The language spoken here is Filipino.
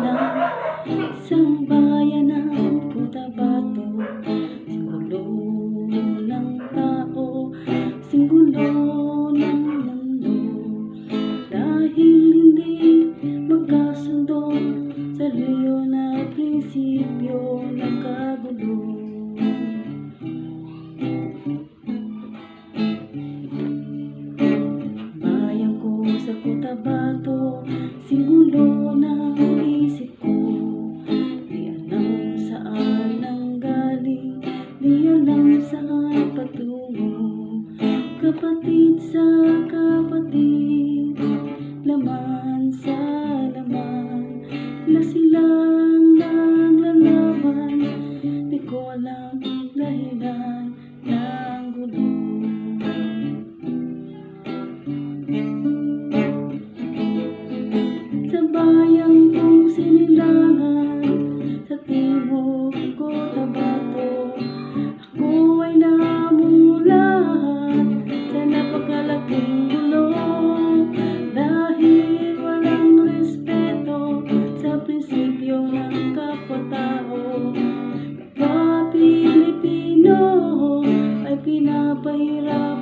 lang isang bayan ng Cotabato. Singgulo ng tao, singgulo ng mundo, dahil hindi magkasundo sa liyo na prinsipyo ng kagulo. Bayan ko sa Cotabato, singgulo ng isip ko. Di alam saan nanggaling, di alam saan patungo. Kapatid sa kapatid, laman sa laman, na silang naglalaban. Di ko alam dahilan ng gulo. Sa bayang kong sinilangan, sa timog Cotabato, ako ay namulat sa napakalaking gulo. Dahil walang respeto sa prinsipyo ng kapwa-tao, kapwa Pilipino ay pinapahirap